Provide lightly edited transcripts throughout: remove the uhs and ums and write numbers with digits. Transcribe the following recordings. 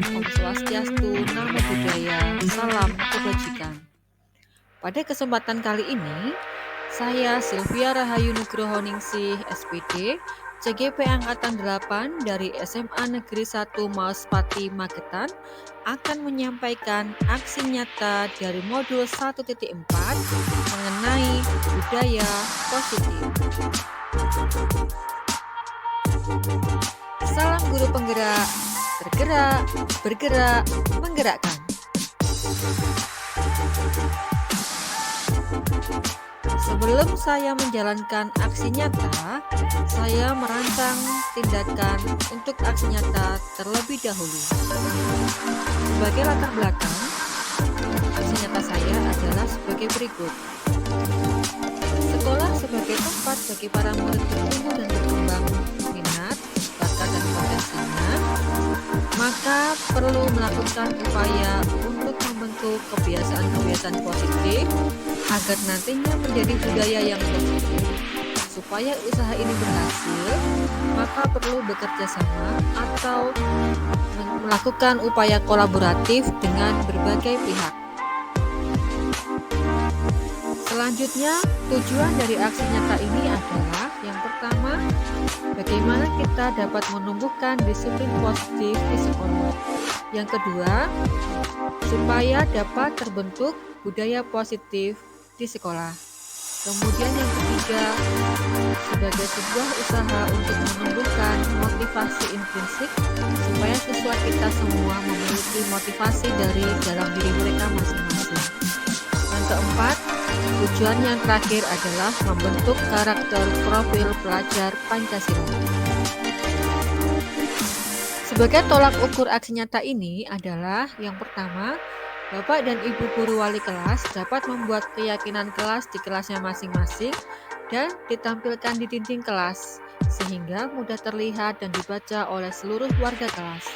Om Swastiastu, Namo Buddhaya, Salam Kebajikan. Pada kesempatan kali ini, saya Sylvia Rahayu Nugroho Ningsih, SPD, CGP Angkatan 8 dari SMA Negeri 1 Maospati, Magetan, akan menyampaikan aksi nyata dari modul 1.4 mengenai budaya positif. Salam guru penggerak, bergerak, bergerak, menggerakkan. Sebelum saya menjalankan aksi nyata, saya merancang tindakan untuk aksi nyata terlebih dahulu. Sebagai latar belakang, aksi nyata saya adalah sebagai berikut. Sekolah sebagai tempat bagi para murid bertumbuh dan berkembang minat, bakat dan potensinya, maka perlu melakukan upaya untuk membentuk kebiasaan-kebiasaan positif agar nantinya menjadi budaya yang positif. Supaya usaha ini berhasil, maka perlu bekerja sama atau melakukan upaya kolaboratif dengan berbagai pihak. Selanjutnya, tujuan dari aksi nyata ini adalah yang pertama, bagaimana kita dapat menumbuhkan disiplin positif di sekolah. Yang kedua, supaya dapat terbentuk budaya positif di sekolah. Kemudian yang ketiga, sebagai sebuah usaha untuk menumbuhkan motivasi intrinsik supaya siswa kita semua memiliki motivasi dari dalam diri mereka masing-masing. Yang keempat, tujuan yang terakhir adalah membentuk karakter profil pelajar Pancasila. Sebagai tolak ukur aksi nyata ini adalah yang pertama, Bapak dan Ibu guru wali kelas dapat membuat keyakinan kelas di kelasnya masing-masing dan ditampilkan di dinding kelas, sehingga mudah terlihat dan dibaca oleh seluruh warga kelas.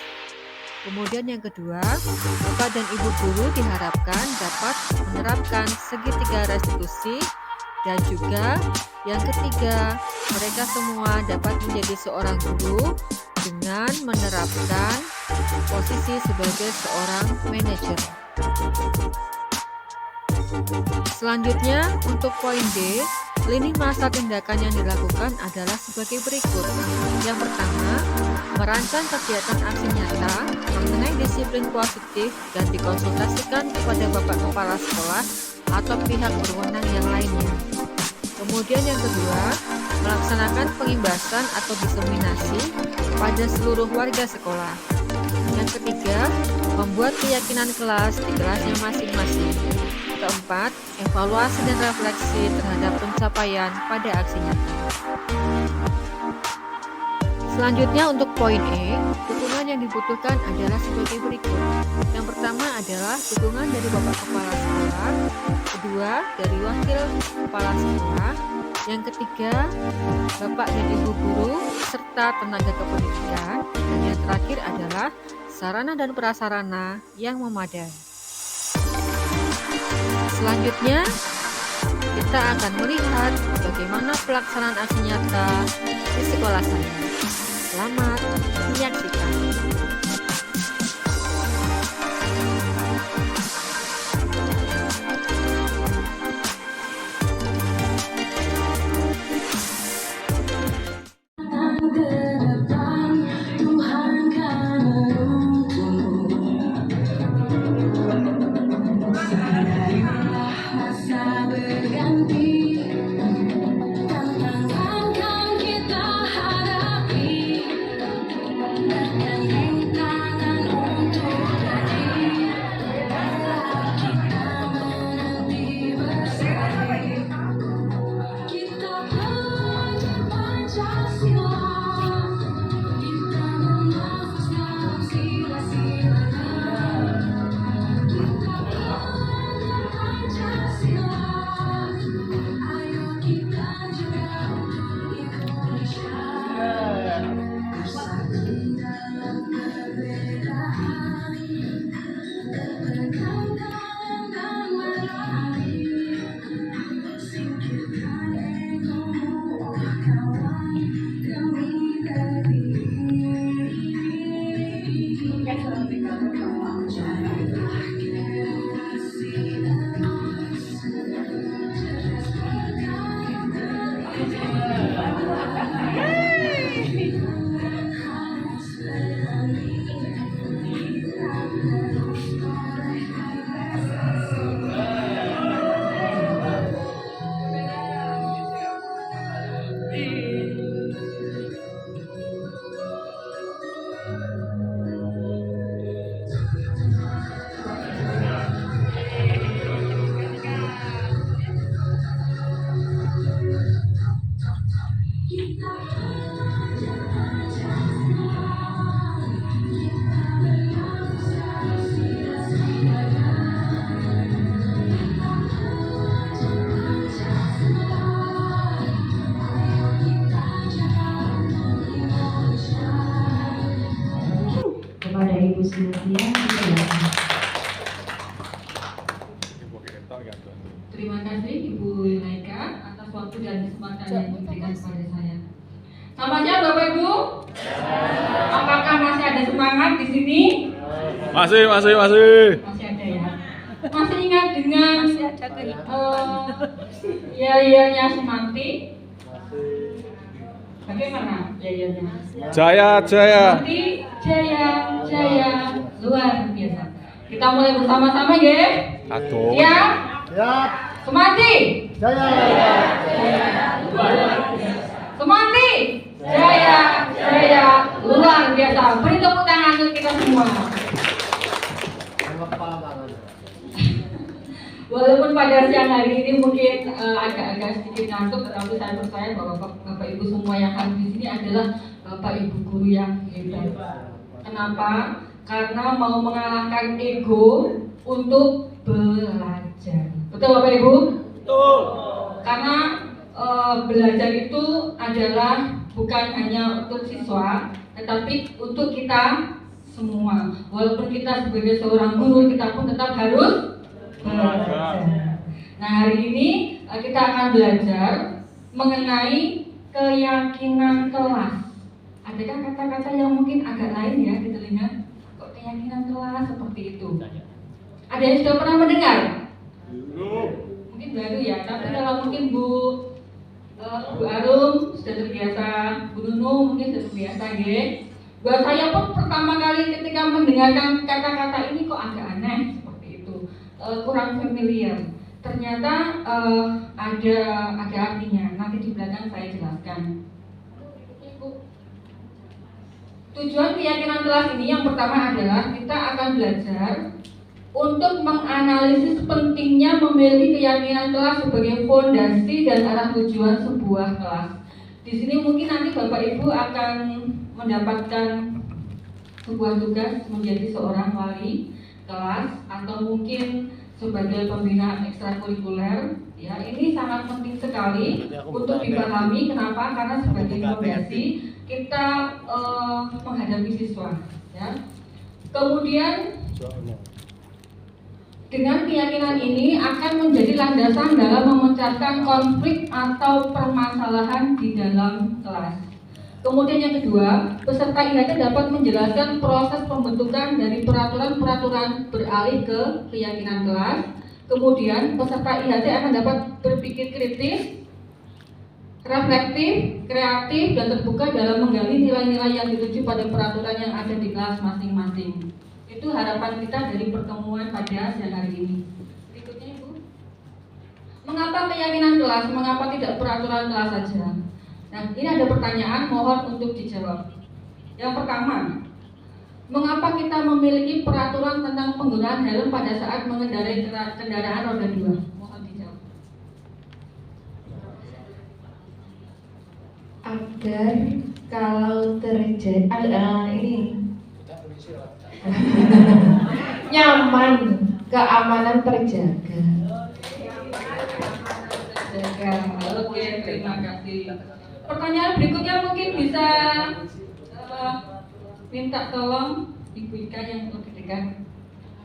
Kemudian yang kedua, Bapak dan Ibu guru diharapkan dapat menerapkan segitiga restitusi, dan juga yang ketiga, mereka semua dapat menjadi seorang guru dengan menerapkan posisi sebagai seorang manajer. Selanjutnya, untuk poin D, lini masa tindakan yang dilakukan adalah sebagai berikut. Yang pertama, merancang kegiatan aksi nyata mengenai disiplin positif dan dikonsultasikan kepada Bapak Kepala Sekolah atau pihak berwenang yang lainnya. Kemudian yang kedua, melaksanakan pengimbasan atau diseminasi pada seluruh warga sekolah. Yang ketiga, membuat keyakinan kelas di kelasnya masing-masing. Keempat, evaluasi dan refleksi terhadap pencapaian pada aksi nyata. Selanjutnya untuk poin E, dukungan yang dibutuhkan adalah sebagai berikut. Yang pertama adalah dukungan dari Bapak Kepala Sekolah, kedua dari Wakil Kepala Sekolah, yang ketiga Bapak dan Ibu guru serta tenaga kependidikan, dan yang terakhir adalah sarana dan prasarana yang memadai. Selanjutnya, kita akan melihat bagaimana pelaksanaan aksi nyata di sekolah saya. Selamat menyaksikan. kepada Ibu Sylvia. Silakan. Terima kasih Ibu Laika atas waktu dan kesempatan yang diberikan kepada saya. Selamat siang Bapak Ibu. Apakah masih ada semangat di sini? Masih. Masih ada ya. Masih ingat dengan yayanya Sumanti? Bagaimana yayanya? Jaya. Sumanti, jaya, luar biasa. Kita mulai bersama-sama ya. Aduh. Siap? Sumanti, Jaya. Sumanti, jaya, luar biasa. Beri tepuk tangan untuk kita semua. Walaupun pada siang hari ini mungkin agak sedikit ngantuk, tetapi saya percaya bahwa Bapak Ibu semua yang hadir di sini adalah Bapak Ibu guru yang hebat. Kenapa? Karena mau mengalahkan ego untuk belajar. Betul Bapak Ibu? Betul. Karena belajar itu adalah bukan hanya untuk siswa, tetapi untuk kita semua. Walaupun kita sebagai seorang guru, kita pun tetap harus belajar. Nah, hari ini kita akan belajar mengenai keyakinan kelas. Adakah kata-kata yang mungkin agak lain ya di telinga? Kok keyakinan kelas seperti itu? Ada yang sudah pernah mendengar? Mungkin baru ya, tapi kalau mungkin Bu Arum sudah terbiasa, Bu Nunu mungkin sudah terbiasa ya. Buat saya pun pertama kali ketika mendengarkan kata-kata ini kok agak aneh seperti itu, kurang familiar. Ternyata ada artinya. Nanti di belakang saya jelaskan. Tujuan keyakinan kelas ini yang pertama adalah kita akan belajar untuk menganalisis pentingnya memiliki keyakinan kelas sebagai fondasi dan arah tujuan sebuah kelas. Di sini mungkin nanti Bapak Ibu akan mendapatkan sebuah tugas menjadi seorang wali kelas atau mungkin sebagai pembina ekstrakurikuler. Ya, ini sangat penting sekali untuk dipahami. Kenapa? Karena sebagai fondasi kita menghadapi siswa. Ya. Kemudian dengan keyakinan ini akan menjadi landasan dalam memecahkan konflik atau permasalahan di dalam kelas. Kemudian yang kedua, peserta IHT dapat menjelaskan proses pembentukan dari peraturan-peraturan beralih ke keyakinan kelas. Kemudian peserta IHT akan dapat berpikir kritis, reflektif, kreatif, dan terbuka dalam menggali nilai-nilai yang dituju pada peraturan yang ada di kelas masing-masing. Itu harapan kita dari pertemuan pada siang hari ini. Berikutnya Ibu. Mengapa keyakinan kelas? Mengapa tidak peraturan kelas saja? Nah, ini ada pertanyaan, mohon untuk dijawab. Yang pertama, mengapa kita memiliki peraturan tentang penggunaan helm pada saat mengendarai kendaraan roda 2? Mohon dijawab. Agar kalau terjadi ini nyaman, keamanan terjaga. Oke, terima kasih. Pertanyaan berikutnya mungkin bisa minta tolong Ibu Ika yang lebih dekat.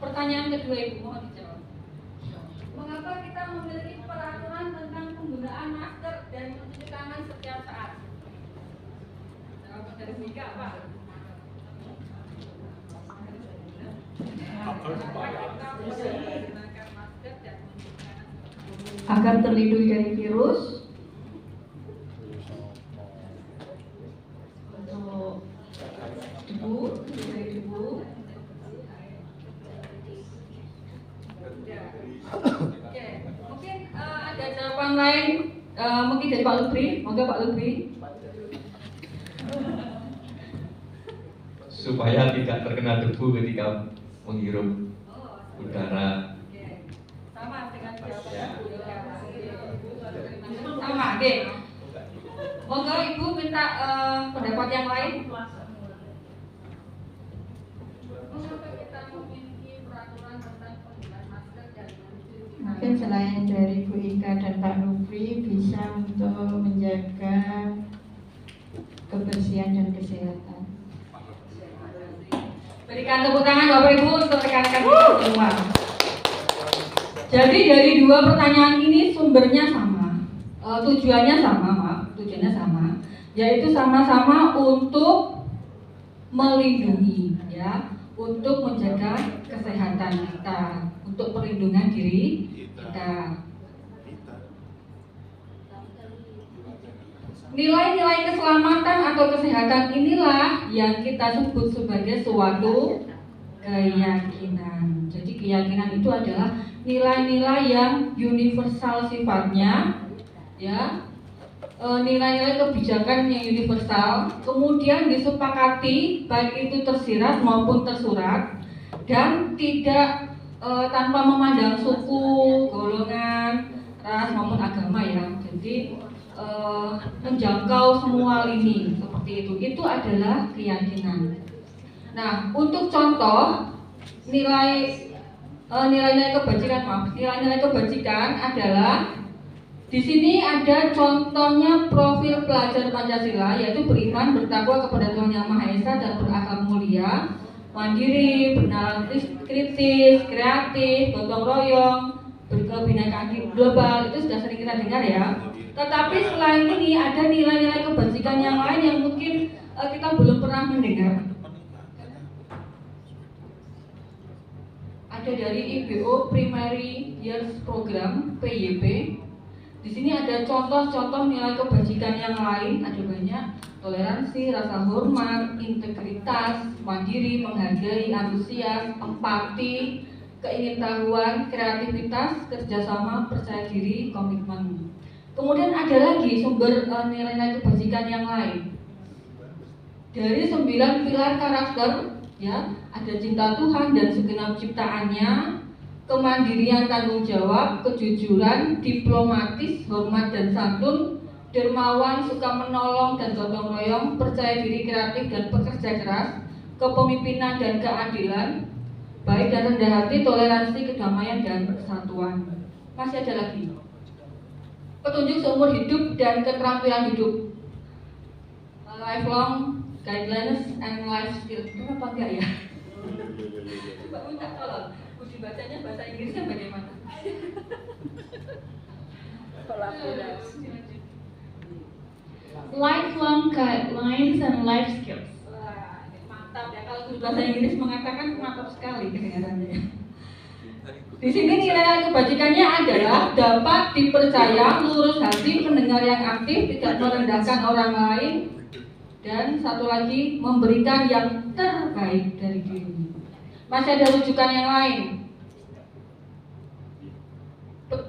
Pertanyaan kedua Ibu, mohon dijawab. Mengapa kita memiliki peraturan tentang penggunaan masker dan mencuci tangan setiap saat? Jawaban dari Ibu Ika apa? Agar terlindung dari virus. Untuk debu. Oke, mungkin ada jawaban lain, mungkin dari Pak Lutfi. Moga Pak Lutfi. Supaya tidak terkena debu ketika menghirup udara. Sama dengan jawaban Ibu. Sama, oke. Moga Ibu minta pendapat yang lain. Mengapa kita memiliki peraturan tentang penggunaan masker dan mencuci tangan? Mungkin selain dari Bu Ika dan Pak Lutfi bisa untuk menjaga kebersihan dan kesehatan. Berikan tepuk tangan Bapak Ibu untuk rekan-rekan kita semua. Jadi dari dua pertanyaan ini sumbernya sama, tujuannya sama, yaitu sama-sama untuk melindungi, ya, untuk menjaga kesehatan kita, untuk perlindungan diri kita. Nilai-nilai keselamatan atau kesehatan inilah yang kita sebut sebagai suatu keyakinan. Jadi keyakinan itu adalah nilai-nilai yang universal sifatnya, ya, nilai-nilai kebijakan yang universal, kemudian disepakati baik itu tersirat maupun tersurat, dan tidak tanpa memandang suku, golongan, ras maupun agama, ya. Jadi menjangkau semua lini seperti itu. Itu adalah keyakinan. Nah, untuk contoh nilai-nilai kebajikan adalah di sini ada contohnya profil pelajar Pancasila, yaitu beriman, bertakwa kepada Tuhan Yang Maha Esa dan berakhlak mulia, mandiri, bernalar kritis, kreatif, gotong royong, berkebinekaan global. Itu sudah sering kita dengar, ya. Tetapi selain ini ada nilai-nilai kebajikan yang lain yang mungkin kita belum pernah mendengar. Ada dari IBO Primary Years Program (PYP). Di sini ada contoh-contoh nilai kebajikan yang lain, ada banyak: toleransi, rasa hormat, integritas, mandiri, menghargai, antusias, empati, keingintahuan, kreativitas, kerjasama, percaya diri, komitmen. Kemudian ada lagi sumber nilai-nilai kebajikan yang lain. Dari 9 pilar karakter, ya, ada cinta Tuhan dan segenap ciptaannya, kemandirian, tanggung jawab, kejujuran, diplomatis, hormat dan santun, dermawan, suka menolong dan gotong royong, percaya diri, kreatif dan pekerja keras, kepemimpinan dan keadilan, baik dan rendah hati, toleransi, kedamaian dan kesatuan. Masih ada lagi. Petunjuk seumur hidup dan keterampilan hidup, lifelong guidelines and life skills. Itu apa enggak, ya? Coba minta tolong. Budi bacanya bahasa Inggrisnya bagaimana? Lifelong guidelines and life skills. Wah, mantap ya. Kalau guru bahasa Inggris mengatakan mantap sekali kedengarannya. Di sini nilai kebajikannya adalah dapat dipercaya, lurus hati, pendengar yang aktif, tidak merendahkan orang lain, dan satu lagi, memberikan yang terbaik dari diri. Masih ada rujukan yang lain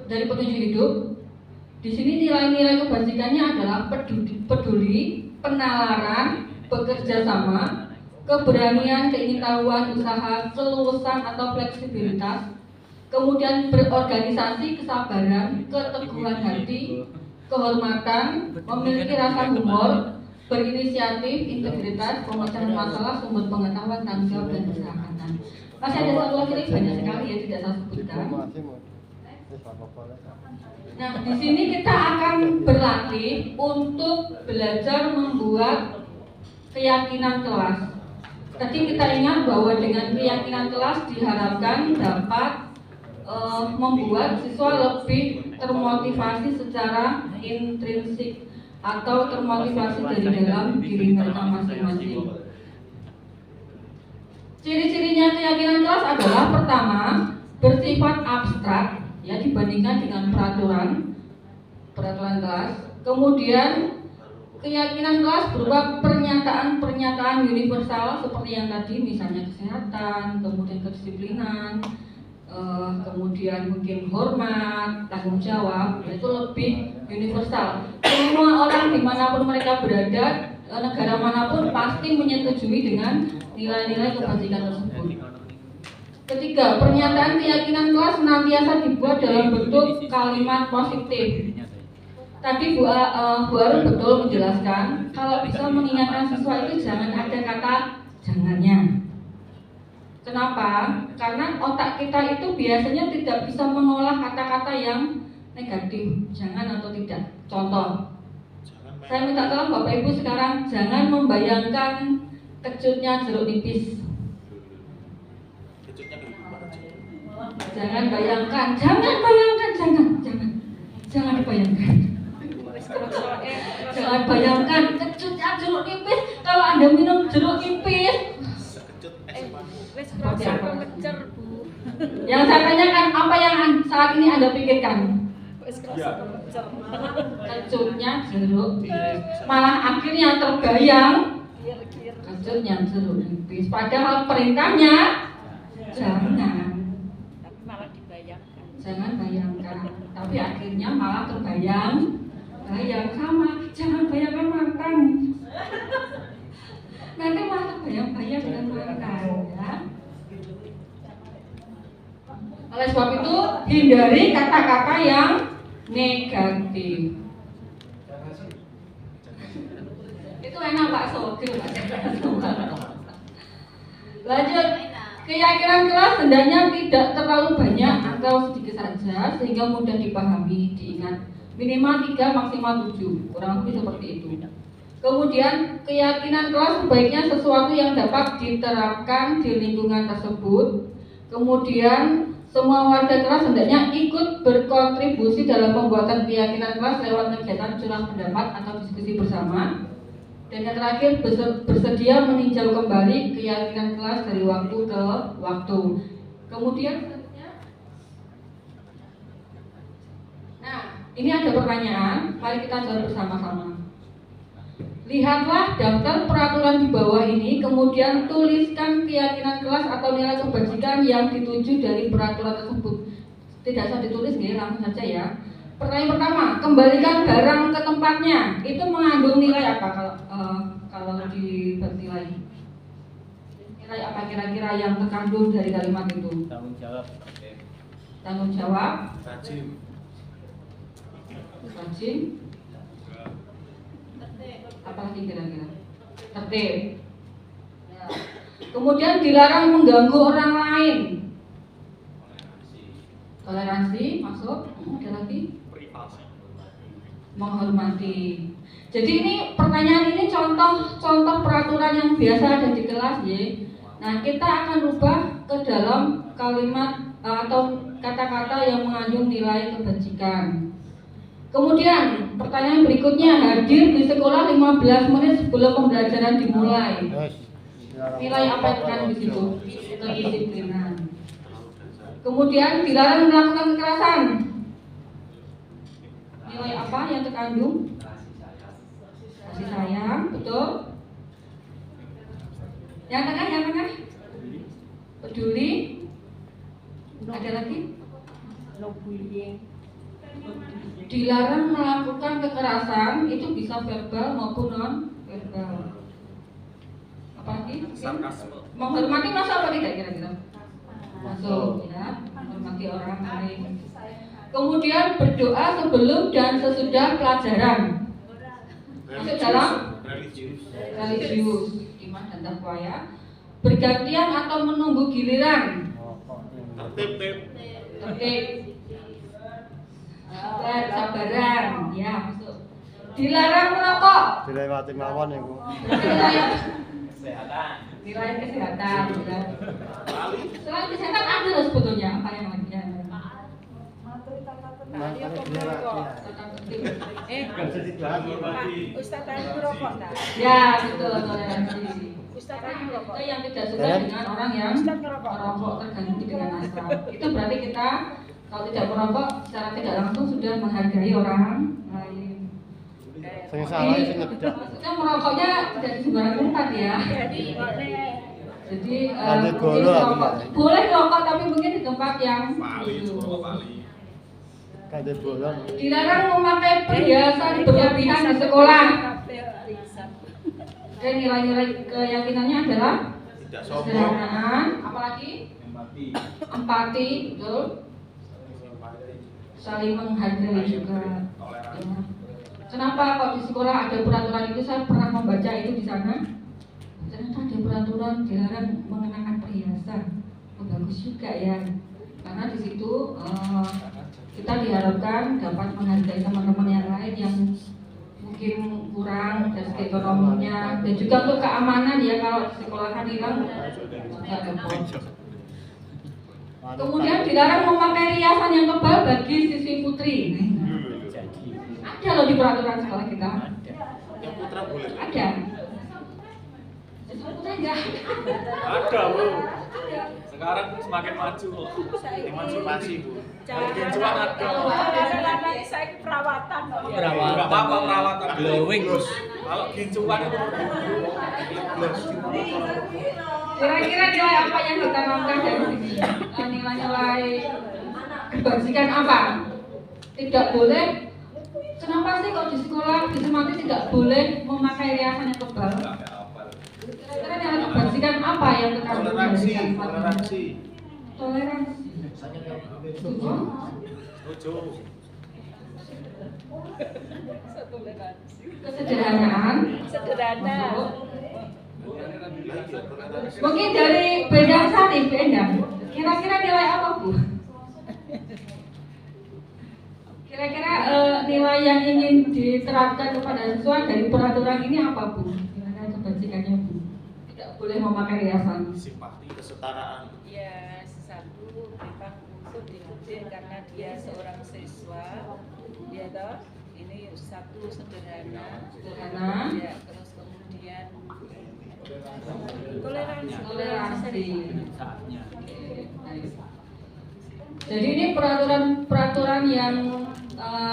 dari petunjuk hidup. Di sini nilai-nilai kebajikannya adalah peduli, penalaran, bekerja sama, keberanian, keingintahuan, usaha, keluasan atau fleksibilitas, kemudian berorganisasi, kesabaran, keteguhan hati, kehormatan, memiliki rasa humor, berinisiatif, integritas, pemecahan masalah, sumber pengetahuan, tanggung jawab dan kesehatan. Masih ada satu lagi, banyak sekali ya, tidak saya sebutkan. Nah, di sini kita akan berlatih untuk belajar membuat keyakinan kelas. Tadi kita ingat bahwa dengan keyakinan kelas diharapkan dapat membuat siswa lebih termotivasi secara intrinsik atau termotivasi dari dalam diri mereka masing-masing. Ciri-cirinya keyakinan kelas adalah pertama, bersifat abstrak, ya, dibandingkan dengan peraturan kelas. Kemudian keyakinan kelas berupa pernyataan universal seperti yang tadi, misalnya kesehatan, kemudian kedisiplinan, kemudian mungkin hormat, tanggung jawab, itu lebih universal. Semua orang dimanapun mereka berada, negara manapun pasti menyetujui dengan nilai-nilai kebajikan tersebut. Ketiga, pernyataan keyakinan kelas senantiasa dibuat dalam bentuk kalimat positif. Tadi Bu Arun betul menjelaskan, kalau bisa mengingatkan siswa itu jangan ada kata jangannya. Kenapa? Karena otak kita itu biasanya tidak bisa mengolah kata-kata yang negatif, jangan atau tidak. Contoh, saya minta tolong Bapak Ibu sekarang jangan membayangkan kecutnya jeruk nipis. Jangan bayangkan, jangan dibayangkan. Jangan bayangkan kecutnya jeruk nipis kalau Anda minum jeruk nipis. Seperti apa? Yang saya tanyakan, apa yang saat ini Anda pikirkan? Kecutnya jeruk, malah akhirnya terbayang kecutnya jeruk nipis. Padahal perintahnya jangan bayangkan, tapi akhirnya malah terbayang sama. Jangan bayangkan makan, nanti malah terbayang-bayang dengan makan ya. Oleh sebab itu, hindari kata-kata yang negatif. Itu enak bakso. Lanjut, keyakinan kelas hendaknya tidak terlalu banyak atau sedikit saja sehingga mudah dipahami, diingat. Minimal 3, maksimal 7, kurang lebih seperti itu. Kemudian, keyakinan kelas sebaiknya sesuatu yang dapat diterapkan di lingkungan tersebut. Kemudian, semua warga kelas hendaknya ikut berkontribusi dalam pembuatan keyakinan kelas lewat kegiatan curah pendapat atau diskusi bersama. Dan yang terakhir, bersedia meninjau kembali keyakinan kelas dari waktu ke waktu. Kemudian, nah, ini ada pertanyaan, mari kita jawab bersama-sama. Lihatlah daftar peraturan di bawah ini, kemudian tuliskan keyakinan kelas atau nilai kebajikan yang dituju dari peraturan tersebut. Tidak usah ditulis nih, langsung saja ya. Pertanyaan pertama, kembalikan barang ke tempatnya. Itu mengandung nilai apa kalau dibernilai? Nilai apa kira-kira yang terkandung dari kalimat itu? Tanggung jawab. Tanggung jawab. Rajin. Apalagi kira-kira? Tertib. Ya. Kemudian dilarang mengganggu orang lain. Toleransi masuk. Ada lagi? Menghormati. Jadi ini pertanyaan ini contoh peraturan yang biasa ada di kelas ya. Nah, kita akan rubah ke dalam kalimat atau kata-kata yang mengandung nilai kebajikan. Kemudian pertanyaan berikutnya, hadir di sekolah 15 menit sebelum pembelajaran dimulai. Nilai apa yang terkandung di situ? Kedisiplinan. Kemudian dilarang melakukan kekerasan. Nilai apa yang terkandung? Kasih sayang, betul. Yang tengah? Peduli. Ada lagi? Dilarang melakukan kekerasan, itu bisa verbal maupun non verbal. Apalagi? Menghormati masuk apa tidak kira-kira? Masuk ya, menghormati orang lain. Kemudian berdoa sebelum dan sesudah pelajaran. Masuk dalam religius, iman dan takwa ya. Bergantian atau menunggu giliran. Tertib. Sabaran, ya masuk. Dilarang merokok. Dilewati mawon ya, Bu. Nilai kesehatan. Selain kesehatan ada loh sebetulnya apa yang lagi ya. Ustaz tadi merokok tak? Ya betul, toleransi. Ustaz tadi merokok. Kita yang tidak suka dengan orang yang merokok tergantung dengan asal. Itu berarti kita kalau tidak merokok secara tidak langsung sudah menghargai orang lain. Sing salah sing nyedak. Maksudnya merokoknya tidak di sembarang tempat ya. Jadi boleh rokok tapi mungkin di tempat yang Kayak bolong. dilarang memakai perhiasan berlebihan di sekolah. Dan nilai-nilai keyakinannya adalah kesederhanaan, apalagi empati, betul. Saling menghargai juga. Ya. Kenapa kok di sekolah ada peraturan itu? Saya pernah membaca itu di sana. Ternyata ada peraturan dilarang mengenakan perhiasan. Oh, bagus juga ya. Karena di situ kita diharapkan dapat menghargai teman-teman yang lain yang mungkin kurang dari segi ekonominya dan juga untuk keamanan ya, kalau di sekolahan hilang juga repot. Kemudian dilarang memakai riasan yang tebal bagi siswi putri. Ada loh di peraturan sekolah kita. Yang putra boleh. Ada. Siswi putri enggak. Ada, Bu. Sekarang semakin maju kok. Emansipasi, Bu. Gincuan ada. Kalau laki saya perawatan. Enggak apa-apa perawatan glowing. Kalau gincuan itu Kira-kira nilai apa yang ditanamkan dari sini? Nilai-nilai kebajikan apa? Tidak boleh. Kenapa sih kok di sekolah disemati tidak boleh memakai riasan yang tebal? Kira-kira nilai kebajikan apa yang terkandung dari Toleransi. Toleransi. Setuju? setuju. Kesederhanaan. Sederhana. Mungkin dari Bendang Sari, Bendang. Kira-kira nilai apa, Bu? Kira-kira nilai yang ingin diterapkan kepada siswa dari peraturan ini apa, Bu? Nilai kebajikannya, Bu? Tidak boleh memakai riasan. Simpati, kesetaraan. Ya, satu memang untuk diikuti karena dia seorang siswa, ya toh. Ini satu sederhana, ya, terus kemudian toleransi. Jadi ini peraturan yang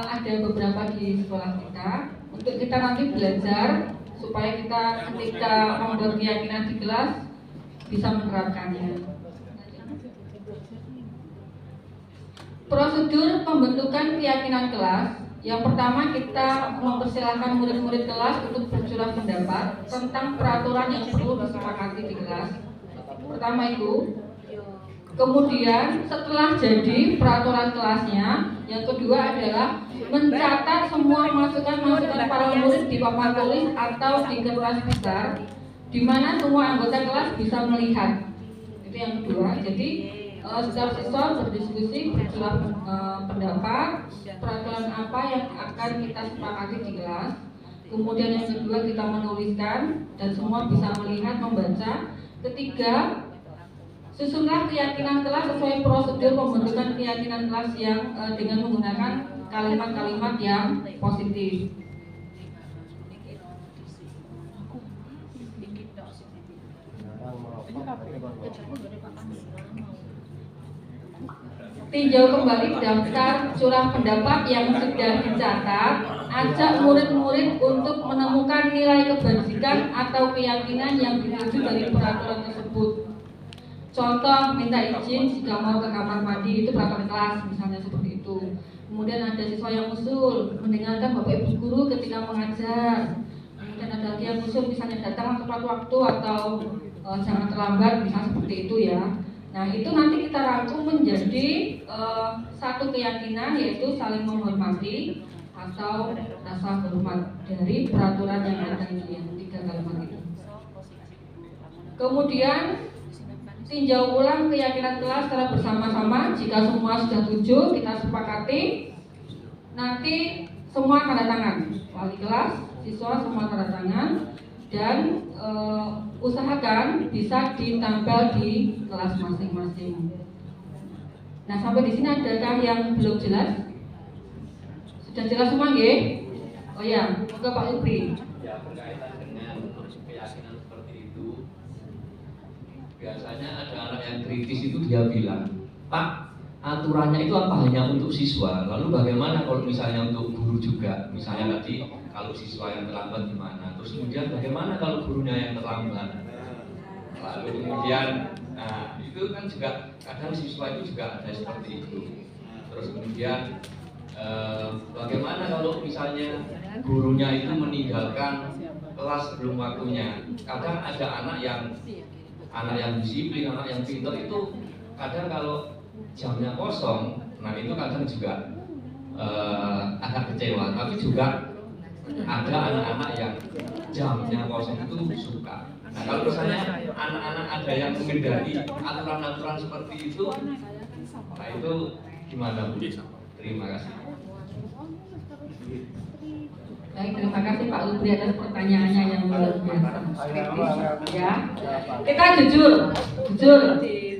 ada beberapa di sekolah kita untuk kita nanti belajar supaya kita ketika membuat keyakinan di kelas bisa menerapkannya. Prosedur pembentukan keyakinan kelas. Yang pertama kita mempersilahkan murid-murid kelas untuk bercurah pendapat tentang peraturan yang perlu disepakati di kelas. Pertama itu. Kemudian setelah jadi peraturan kelasnya, yang kedua adalah mencatat semua masukan-masukan para murid di papan tulis atau di kertas besar, di mana semua anggota kelas bisa melihat. Itu yang kedua. Jadi setiap siswa berdiskusi, bercurah pendapat, peraturan apa yang akan kita sepakati di kelas. Kemudian yang kedua kita menuliskan dan semua bisa melihat, membaca. Ketiga, susunlah keyakinan kelas sesuai prosedur pembentukan keyakinan kelas yang dengan menggunakan kalimat-kalimat yang positif. Tinjau kembali daftar curah pendapat yang sudah dicatat. Ajak murid-murid untuk menemukan nilai kebajikan atau keyakinan yang dituju dari peraturan tersebut. Contoh, minta izin jika mau ke kamar mandi, itu peraturan kelas misalnya seperti itu. Kemudian ada siswa yang usul mendengarkan bapak ibu guru ketika mengajar. Kemudian ada lagi yang usul misalnya datang tepat waktu atau jangan terlambat, misalnya seperti itu ya. Nah itu nanti kita rangkum menjadi satu keyakinan, yaitu saling menghormati atau rasa hormat dari peraturan yang ada ini, yang 3 kalimat itu. Kemudian tinjau ulang keyakinan kelas secara bersama-sama. Jika semua sudah setuju, kita sepakati. Nanti semua tanda tangan, wali kelas, siswa semua tanda tangan, dan usahakan bisa ditempel di kelas masing-masing. Nah sampai di sini adakah yang belum jelas? Sudah jelas semua, nggih? Oh ya, ke Pak Lubri. Ya, berkaitan dengan keyakinan seperti itu, biasanya ada anak yang kritis itu dia bilang, Pak, aturannya itu apa hanya untuk siswa? Lalu bagaimana kalau misalnya untuk guru juga? Misalnya tadi kalau siswa yang terlambat gimana? Terus kemudian bagaimana kalau gurunya yang terlambat? Lalu kemudian, nah itu kan juga kadang siswa itu juga ada seperti itu. Terus kemudian bagaimana kalau misalnya gurunya itu meninggalkan kelas sebelum waktunya? Kadang ada anak yang disiplin, anak yang pintar itu kadang kalau jamnya kosong, nah itu kadang juga agak kecewa. Tapi juga ada anak-anak yang jamnya kosong itu suka. Nah kalau misalnya anak-anak ada yang menghindari aturan-aturan seperti itu, nah itu gimana, Bu? Terima kasih. Baik, terima kasih Pak Lubri atas pertanyaannya yang luar biasa. Ya, kita jujur.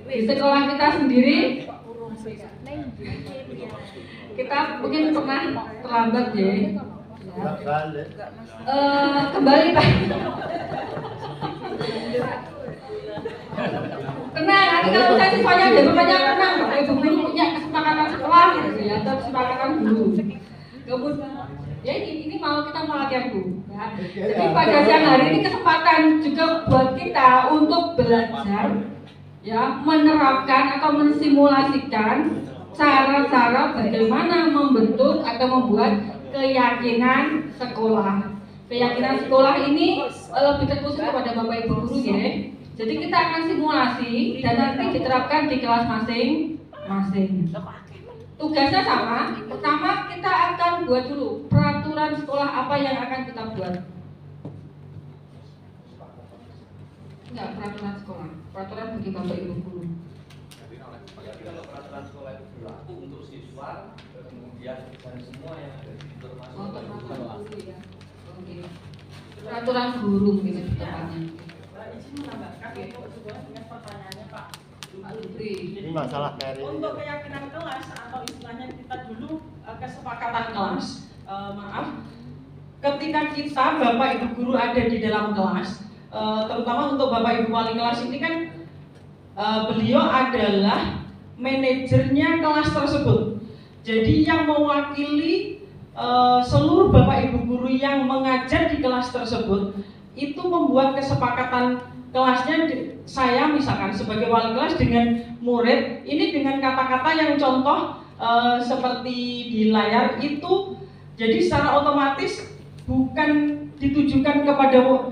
di sekolah kita sendiri kita mungkin pernah terlambat ya. Kembali Pak. Tenang, nanti kalau saya siswanya ada bapaknya tenang, Ibu guru punya kesepakatan sekolah gitu ya, atau kesepakatan guru. Kemudian ya ini mau kita mau latihan Bu. Ya. Jadi pada siang hari ini kesempatan juga buat kita untuk belajar, ya, menerapkan atau mensimulasikan cara-cara bagaimana membentuk atau membuat keyakinan sekolah. Keyakinan sekolah ini lebih terkhusus kepada Bapak Ibu guru ya. Jadi kita akan simulasi dan nanti diterapkan di kelas masing-masing. Tugasnya sama. Pertama kita akan buat dulu peraturan sekolah apa yang akan kita buat. Enggak, peraturan sekolah. Peraturan bagi Bapak Ibu guru. Kalau peraturan sekolah itu berlaku untuk siswa, kemudian dan semua yang ada di termasuk peraturan guru ya. Oke. Peraturan guru gitu tepatnya. Izin menambahkan untuk sekolah dengan pertanyaannya Pak Lutri. Ini masalah dari Untuk keyakinan kelas atau istilahnya kita dulu kesepakatan kelas, maaf, ketika kita Bapak Ibu guru ada di dalam kelas, terutama untuk Bapak Ibu wali kelas ini kan beliau adalah manajernya kelas tersebut. Jadi yang mewakili seluruh Bapak Ibu guru yang mengajar di kelas tersebut itu membuat kesepakatan kelasnya. Saya misalkan sebagai wali kelas dengan murid ini dengan kata-kata yang contoh seperti di layar itu, jadi secara otomatis bukan ditujukan kepada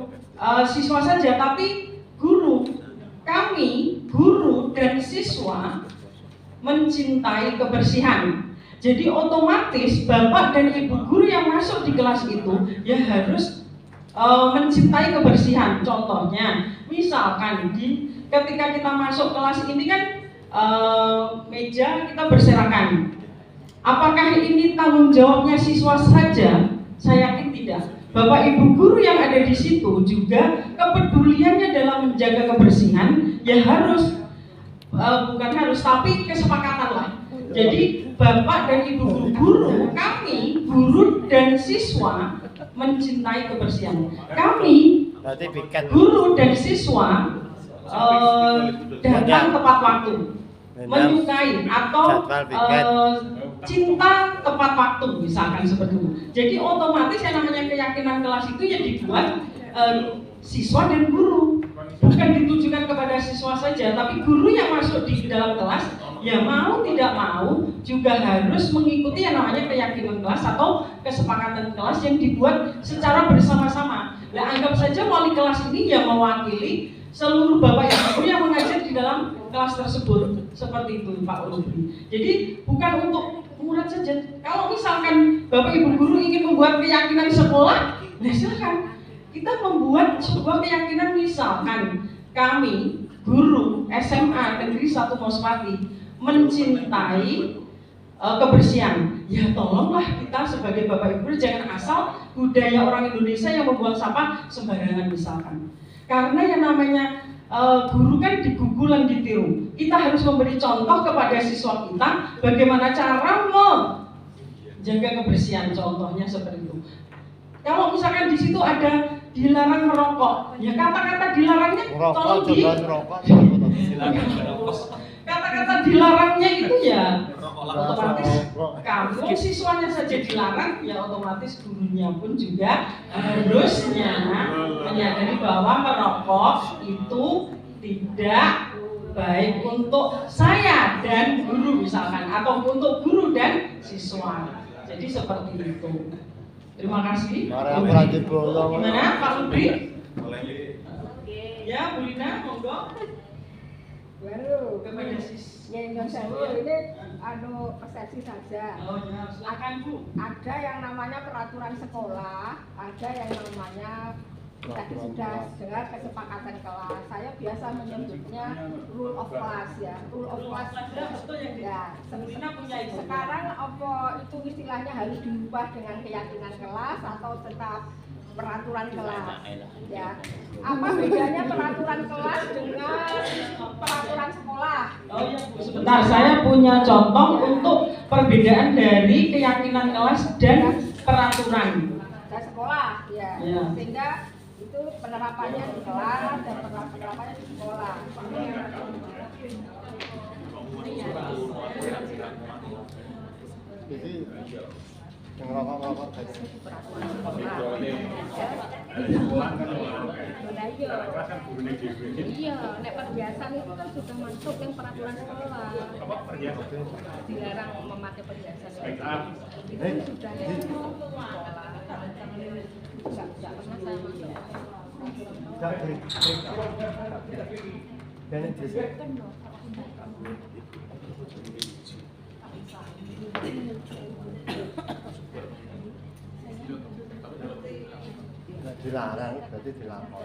siswa saja tapi guru. Kami guru dan siswa mencintai kebersihan. Jadi otomatis Bapak dan Ibu guru yang masuk di kelas itu ya harus mencintai kebersihan. Contohnya, misalkan ketika kita masuk kelas ini kan meja kita berserakan. Apakah ini tanggung jawabnya siswa saja? Saya yakin tidak. Bapak Ibu guru yang ada di situ juga kepeduliannya dalam menjaga kebersihan ya harus, bukan harus, tapi kesepakatan lah. Jadi Bapak dan Ibu guru, kami guru dan siswa mencintai kebersihan. Kami guru dan siswa datang tepat waktu, menyukai atau cinta tepat waktu, misalkan seperti itu. Jadi otomatis yang namanya keyakinan kelas itu ya dibuat siswa dan guru, bukan ditujukan kepada siswa saja, tapi guru yang masuk di dalam kelas ya mau tidak mau juga harus mengikuti yang namanya keyakinan kelas atau kesepakatan kelas yang dibuat secara bersama-sama. Nah, anggap saja wali kelas ini yang mewakili seluruh Bapak Ibu guru yang mengajar di dalam kelas tersebut. Seperti itu Pak Lutri. Jadi bukan untuk murid saja. Kalau misalkan Bapak Ibu guru ingin membuat keyakinan sekolah, nah silakan. Kita membuat sebuah keyakinan, misalkan kami guru SMA Negeri 1 Mospati mencintai kebersihan. Ya tolonglah kita sebagai Bapak Ibu jangan asal budaya orang Indonesia yang membuang sampah sembarangan misalkan. Karena yang namanya guru kan digugulan ditiru. Kita harus memberi contoh kepada siswa kita bagaimana cara menjaga kebersihan, contohnya seperti itu. Kalau misalkan di situ ada dilarang merokok, ya kata-kata dilarangnya tolong kata-kata dilarangnya itu ya otomatis kamu siswanya saja dilarang, ya otomatis gurunya pun juga harusnya menyadari bahwa merokok itu tidak baik untuk saya dan guru misalkan, atau untuk guru dan siswa. Jadi seperti itu. Terima kasih. Gimana Pak Lutri? Ya Bu Lina, monggo. Baru Kepada yang saya ini persepsi saja. Oh ya, silakan Bu. Ada yang namanya peraturan sekolah, ada yang namanya tadi sudah dengar kesepakatan kelas. Saya biasa menyebutnya rule of class ya. Rule of class ya. Sekarang apa itu istilahnya harus diubah dengan keyakinan kelas atau tetap peraturan kelas. Ya, apa bedanya peraturan kelas dengan peraturan sekolah? Oh iya, Bu, sebentar, saya punya contoh untuk perbedaan dari keyakinan kelas dan peraturan. Dan sekolah, ya. Ya. Sehingga itu penerapannya di kelas dan penerapannya di sekolah. Jadi yang rokok-rokok tadi. Iya, nek perhiasan itu kan sudah masuk yang peraturan sekolah. Apa perhiasan? Dilarang memakai perhiasan. Itu sudah yang sekolah. Enggak pernah saya masuk. Dilarang, berarti dilapor.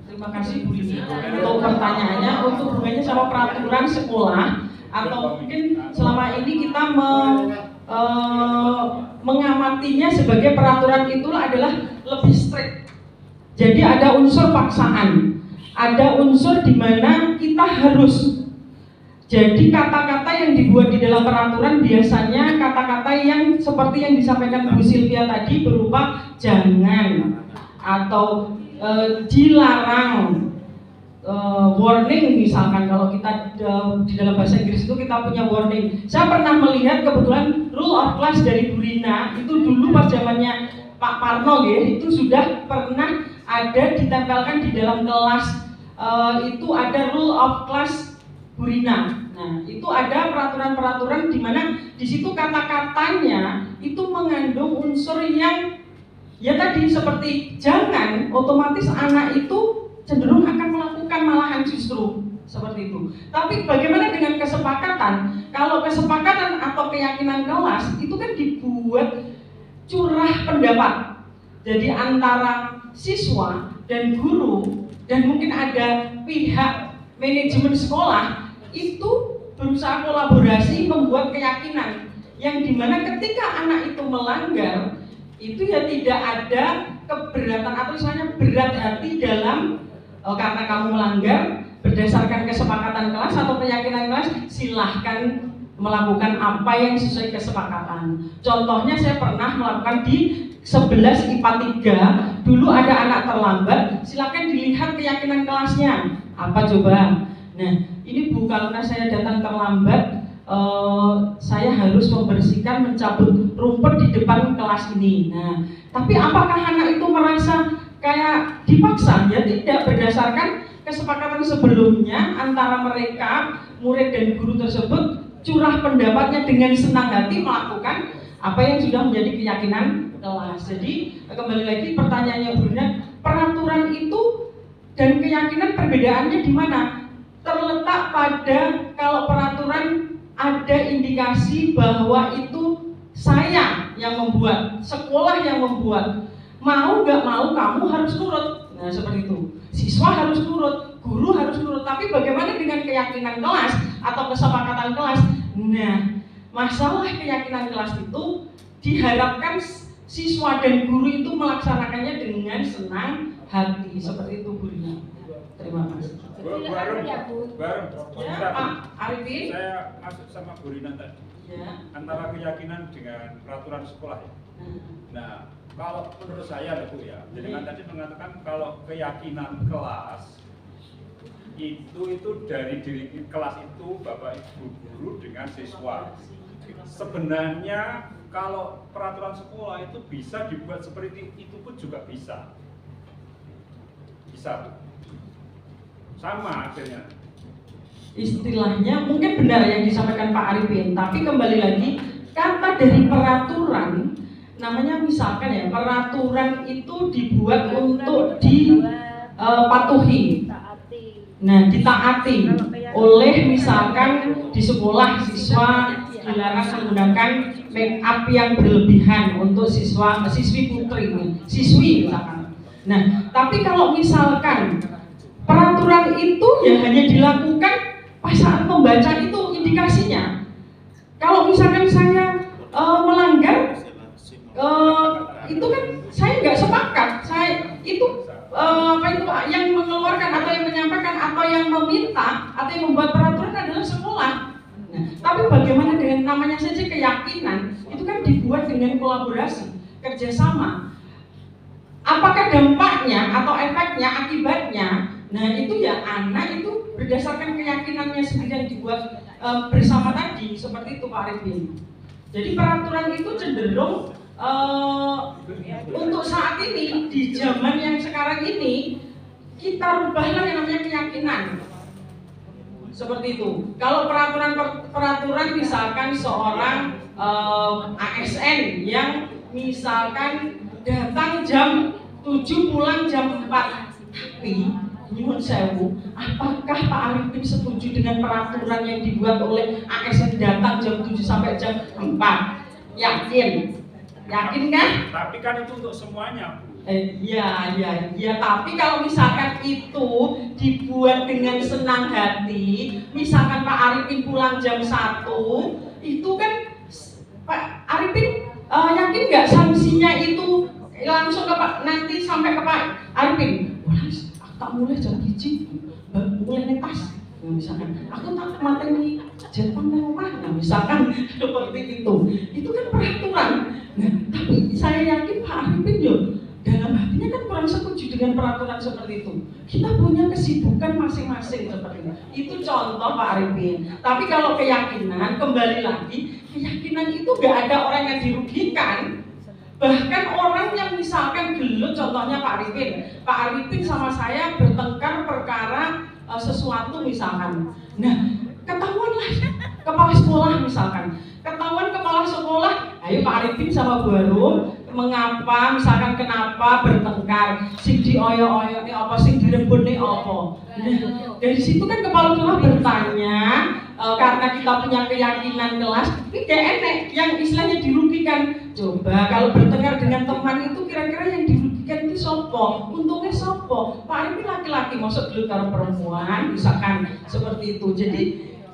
Terima kasih Bu Lini untuk pertanyaannya. Untuk hubungannya sama peraturan sekolah atau mungkin selama ini kita mengamatinya sebagai peraturan itulah adalah lebih strict. Jadi ada unsur paksaan, ada unsur di mana kita harus. Jadi kata-kata yang dibuat di dalam peraturan biasanya kata-kata yang seperti yang disampaikan Bu Sylvia tadi berupa jangan atau dilarang, warning misalkan kalau kita di dalam bahasa Inggris itu kita punya warning. Saya pernah melihat kebetulan rule of class dari Bu Rina itu dulu pas zamannya Pak Parno ya, itu sudah pernah ada ditempelkan di dalam kelas, itu ada rule of class Bu Rina. Nah, itu ada peraturan-peraturan di mana di situ kata-katanya itu mengandung unsur yang ya tadi seperti jangan, otomatis anak itu cenderung akan melakukan malahan justru seperti itu. Tapi bagaimana dengan kesepakatan? Kalau kesepakatan atau keyakinan kelas itu kan dibuat curah pendapat. Jadi antara siswa dan guru dan mungkin ada pihak manajemen sekolah itu berusaha kolaborasi membuat keyakinan yang dimana ketika anak itu melanggar itu ya tidak ada keberatan atau misalnya berat hati dalam karena kamu melanggar berdasarkan kesepakatan kelas atau keyakinan kelas, silahkan melakukan apa yang sesuai kesepakatan. Contohnya saya pernah melakukan di 11 IPA 3, dulu ada anak terlambat, silahkan dilihat keyakinan kelasnya apa coba. Nah ini Bu, karena saya datang terlambat, saya harus membersihkan, mencabut rumput di depan kelas ini. Nah, tapi apakah anak itu merasa kayak dipaksa? Ya tidak, berdasarkan kesepakatan sebelumnya antara mereka, murid dan guru tersebut, curah pendapatnya dengan senang hati melakukan apa yang sudah menjadi keyakinan kelas. Jadi kembali lagi pertanyaannya Bu Rina, peraturan itu dan keyakinan perbedaannya di mana? Terletak pada kalau peraturan ada indikasi bahwa itu saya yang membuat, sekolah yang membuat, mau gak mau kamu harus nurut. Nah seperti itu, siswa harus nurut, guru harus nurut. Tapi bagaimana dengan keyakinan kelas atau kesepakatan kelas? Nah masalah keyakinan kelas itu diharapkan siswa dan guru itu melaksanakannya dengan senang hati. Seperti itu Bu Rina. Terima kasih. Bareng, Ya, Bu. Ya, Pak Arifin. Saya masuk sama Bu Rina tadi. Ya. Antara keyakinan dengan peraturan sekolah ya. Nah, kalau menurut saya Bu ya, jadi kan tadi mengatakan kalau keyakinan kelas itu dari diri kelas itu Bapak Ibu guru dengan siswa. Sebenarnya kalau peraturan sekolah itu bisa dibuat seperti itu pun juga bisa. Bisa, Bu. Sama akhirnya. Istilahnya mungkin benar yang disampaikan Pak Arifin, tapi kembali lagi kata dari peraturan namanya misalkan ya, peraturan itu dibuat untuk dipatuhi. Nah, ditaati oleh misalkan di sekolah siswa dilarang menggunakan make up yang berlebihan untuk siswi putri, siswi misalkan. Nah, tapi kalau misalkan peraturan itu ya hanya dilakukan pas saat membaca itu indikasinya. Kalau misalkan saya melanggar, itu kan saya nggak sepakat. Saya itu yang mengeluarkan atau yang menyampaikan atau yang meminta atau yang membuat peraturan adalah sekolah. Nah, tapi bagaimana dengan namanya saja keyakinan, itu kan dibuat dengan kolaborasi, kerjasama. Apakah dampaknya atau efeknya, akibatnya? Nah, itu ya anak itu berdasarkan keyakinannya sendiri yang dibuat bersama tadi, seperti itu Pak Arifin. Jadi peraturan itu cenderung untuk saat ini, di zaman yang sekarang ini, kita rubahlah yang namanya keyakinan. Seperti itu. Kalau peraturan misalkan seorang ASN yang misalkan datang jam 7 pulang jam 4, tapi nyuwun sewu, apakah Pak Arifin setuju dengan peraturan yang dibuat oleh ASN datang jam 7 sampai jam 4? Yakin? Yakin kan? Tapi kan itu untuk semuanya. Ya, tapi kalau misalkan itu dibuat dengan senang hati, misalkan Pak Arifin pulang jam 1, itu kan Pak Arifin yakin nggak sanksinya itu langsung ke Pak, nanti sampai ke Pak Arifin? Wah, tak mulai jam 1, mulai netas. Nah, misalkan aku tak mateni Jepang mana, misalkan seperti itu kan peraturan. Nah, tapi saya yakin Pak Arifin yo dalam hatinya kan kurang setuju dengan peraturan seperti itu. Kita punya kesibukan masing-masing seperti itu. Itu contoh Pak Arifin. Tapi kalau keyakinan, kembali lagi, keyakinan itu gak ada orang yang dirugikan. Bahkan orang yang misalkan gelut, contohnya Pak Arifin sama saya bertengkar perkara sesuatu misalkan. Nah, ketahuanlah kepala sekolah misalkan. Ketahuan kepala sekolah, ayo Pak Arifin sama Bu Harum, mengapa misalkan kenapa bertengkar, sing dioyo-oyo nih apa, sing direbut nih apa. Nah, dari situ kan kepala sekolah bertanya, karena kita punya keyakinan kelas, ini gak enak yang istilahnya dirugikan. Coba kalau bertengkar dengan teman itu kira-kira yang dirugikan itu sopo, untungnya sopo. Pak Arifin laki-laki, masuk dulu karo perempuan, misalkan seperti itu. Jadi,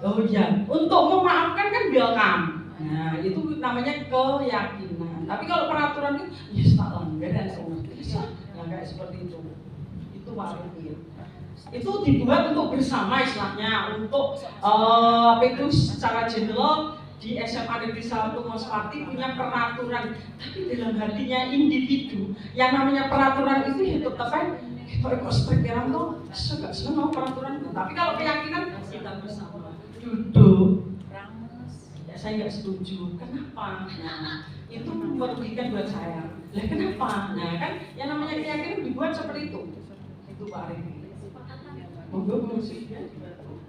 oh ya, untuk memaafkan kan welcome. Nah, itu namanya keyakinan. Tapi kalau peraturan itu, ya tak langgar dan bisa, ya kayak seperti itu. Itu Pak Arifin. Itu dibuat untuk bersama istilahnya, untuk apa itu secara general di SMA Negeri 1 Mospati punya peraturan, tapi dalam hatinya individu. Yang namanya peraturan itu ya tetap kan kita eksperimen tuh suka senang peraturan itu. Tapi kalau keyakinan kita bersama duduk. Ya saya nggak setuju. Kenapa? Nah, itu merugikan buat saya. Lah kenapa? Nah kan yang namanya keyakinan dibuat seperti itu. Itu Pak Arifin. Monggo musiknya.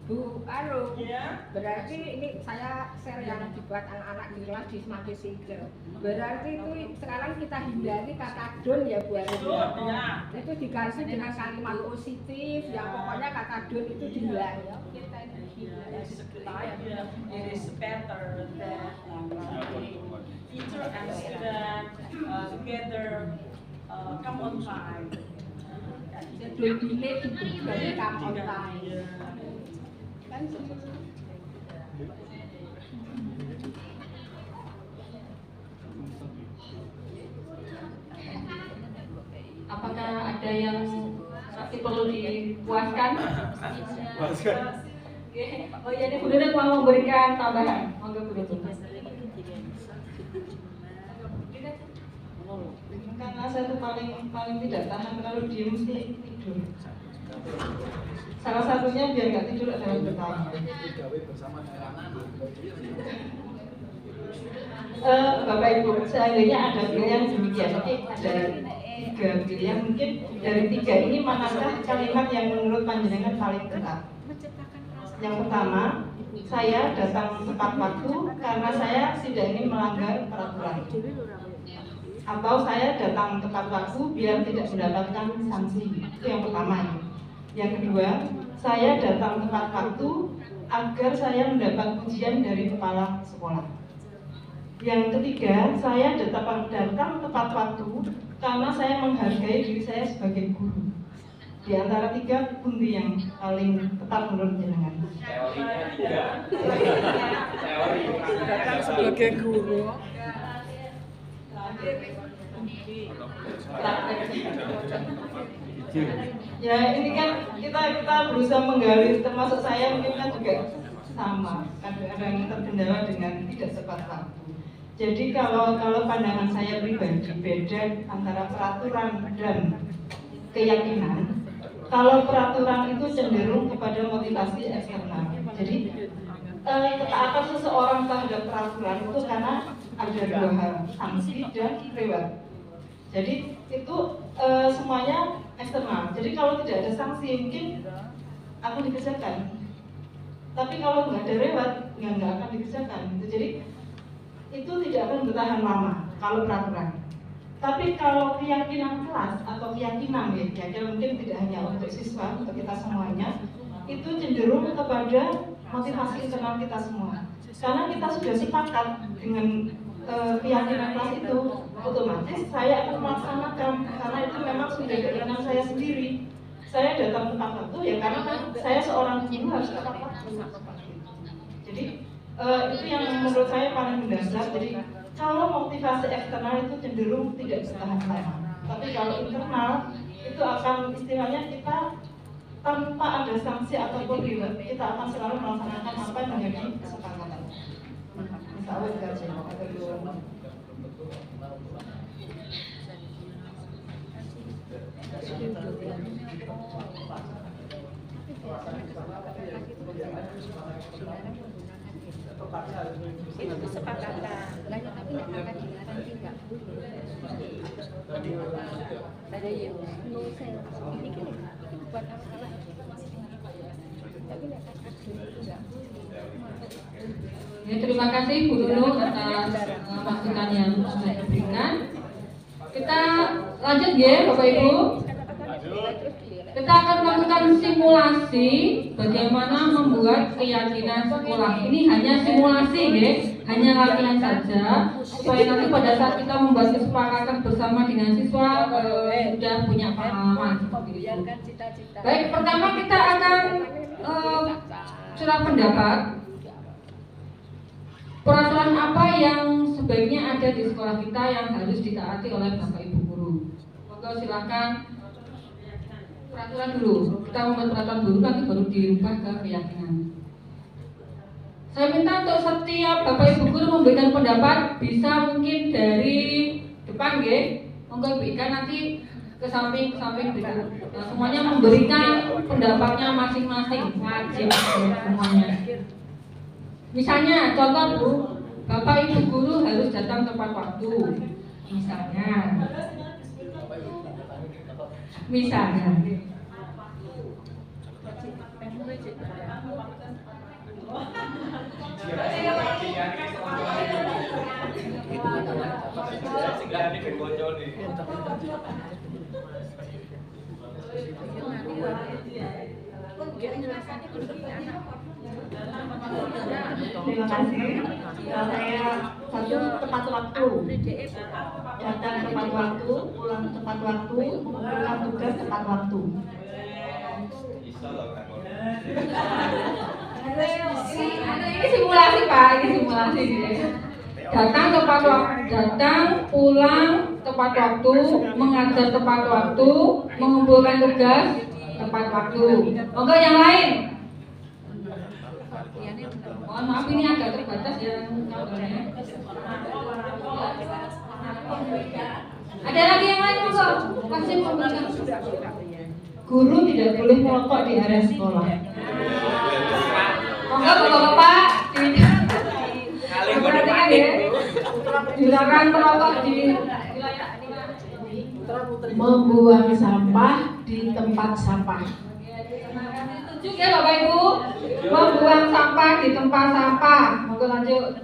Bu Arum, ya. Berarti ini saya share yang dibuat anak-anak di kelas di Semakin Single. Berarti itu sekarang kita hindari kata don ya Bu Arum. Ya. Itu diganti dengan kalimat positif, yang pokoknya kata don itu dihindari. It is better than teacher and student together come on time. Don't delay gitu, jadi come on time. Kan Apakah ada yang masih perlu dipuaskan? Oh iya, ini Bu Dudut mau memberikan tambahan. Monggo Bu Dudut. Karena saya tuh paling tidak tahan kalau diem mesti tidur. Salah satunya biar nggak tidur adalah bertanya. Bapak Ibu, seandainya ada pilihan demikian, oke, ada 3 pilihan, mungkin dari 3 ini manakah kalimat yang menurut panjenengan paling tepat? Yang pertama, saya datang tepat waktu karena saya tidak ingin melanggar peraturan. Atau saya datang tepat waktu biar tidak mendapatkan sanksi. Itu yang pertama. Yang kedua, saya datang tepat waktu agar saya mendapat pujian dari kepala sekolah. Yang ketiga, saya datang tepat waktu karena saya menghargai diri saya sebagai guru. Di antara tiga, pundi yang paling tepat menurut jenengan? Teorinya tiga. Teori. Datang sebagai guru. Ya ini kan kita berusaha menggali, termasuk saya mungkin kan juga sama, kadang-kadang terkendala dengan tidak tepat waktu. Jadi kalau pandangan saya pribadi beda antara peraturan dan keyakinan. Kalau peraturan itu cenderung kepada motivasi eksternal. Jadi ketaatan seseorang terhadap peraturan itu karena ada dua hal, sanksi dan reward. Jadi itu semuanya eksternal. Jadi kalau tidak ada sanksi mungkin aku dikerjakan. Tapi kalau nggak ada reward nggak akan dikerjakan. Jadi itu tidak akan bertahan lama kalau peraturan. Tapi kalau keyakinan kelas atau keyakinan ya mungkin tidak hanya untuk siswa, untuk kita semuanya, itu cenderung kepada motivasi internal kita semua. Karena kita sudah sepakat dengan keyakinan kelas itu, otomatis saya akan melaksanakan karena itu memang sudah keinginan saya sendiri. Saya datang tepat waktu ya karena kan saya seorang guru harus tepat waktu. Jadi itu yang menurut saya paling mendasar. Jadi kalau motivasi eksternal itu cenderung tidak bertahan lama. Tapi kalau internal itu akan istilahnya kita tanpa ada sanksi ataupun reward, kita akan selalu melaksanakan apa yang menjadi kesepakatan. Misalnya gaji atau dua. Itu kesepakatan. Lainnya tapi nggak akan dilarang tidak boleh. Ada yang no sale. Ini gini, itu buat apa-apa. Tapi nggak akan tidak boleh. Ya, terima kasih Bu Nunung atas masukan yang sudah diberikan. Kita lanjut ya Bapak Ibu. Kita akan melakukan simulasi bagaimana membuat keyakinan sekolah. Ini hanya simulasi ya, hanya latihan saja supaya nanti pada saat kita membuat kesepakatan bersama dengan siswa sudah punya pengalaman. Baik, pertama kita akan surat pendapat. Peraturan apa yang sebaiknya ada di sekolah kita yang harus ditaati oleh Bapak Ibu guru? Monggo silakan. Peraturan dulu, kita membuat peraturan dulu nanti baru dirubah ke keyakinan. Saya minta untuk setiap Bapak Ibu guru memberikan pendapat, bisa mungkin dari depan ya. Monggo Ibu Ika nanti ke samping gitu. Nah, semuanya memberikan pendapatnya masing-masing, wajib semuanya. Misalnya contoh Bu, Bapak Ibu guru harus datang tepat waktu. Misalnya Terima kasih. Saya satu tepat waktu, datang tepat waktu, pulang tepat waktu, mengumpulkan tugas tepat waktu. Ini simulasi Pak, ini simulasi. Datang tepat waktu, datang, pulang tepat waktu, mengajar tepat waktu, mengumpulkan tugas tepat waktu. Monggo yang lain. Mohon maaf ini agak terbatas ya gambarnya. Ada lagi yang lain monggo? Kasih pemberian. Guru tidak boleh merokok di area sekolah. Monggo Bapak-bapak diperhatikan ya. Dilarang merokok di wilayah Membuang sampah di tempat sampah. Setuju ya Bapak Ibu? Membuang sampah di tempat sampah. Monggo lanjut.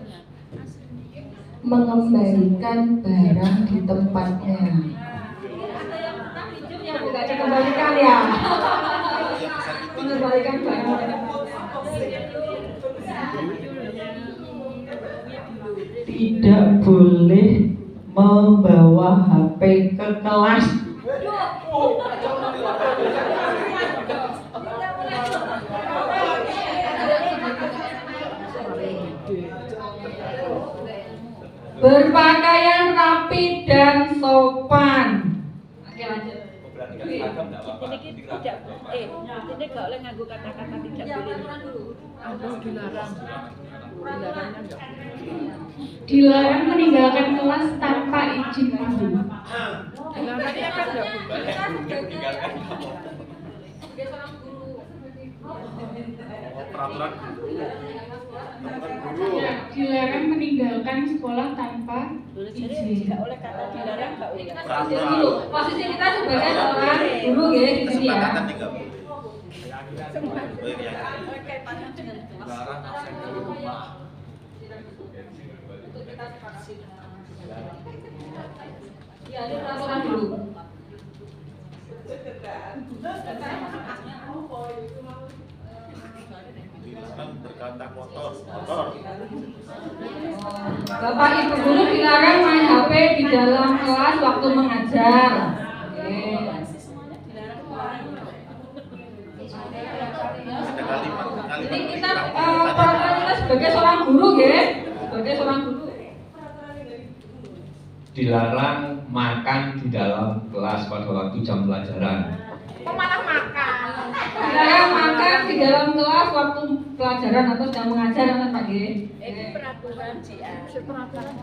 Mengembalikan barang di tempatnya. Yang tidak dikembalikan ya. Mengembalikan tidak boleh membawa HP ke kelas. Berpakaian rapi dan sopan. Oke, lanjut. Ini tidak, ini gak oleh nganggo kata-kata tidak boleh. Dilarang. Dilarangnya enggak. Dilarang meninggalkan kelas tanpa izin guru. Dilarangnya kan enggak boleh. Peraturan Dilarang meninggalkan sekolah tanpa Jadi izin. enggak oleh kata dilarang enggak boleh. peraturan Posisi kita sebagai seorang guru ya di sini ya. kesepakatan tidak boleh. Kaitannya dengan kelas. Larang absen dari rumah. Ya, ini peraturan dulu. Dilarang berkata kotor. Kotor. Bapak Ibu guru dilarang main HP di dalam kelas waktu mengajar. Oke. Ada kalimat Jadi kita peraturan kita sebagai seorang guru ya, sebagai seorang guru. Dilarang makan di dalam kelas pada waktu jam pelajaran. Malah makan. Dilarang makan di dalam kelas waktu pelajaran atau sedang mengajar kan Pak G. Ini peraturan JA. Peraturan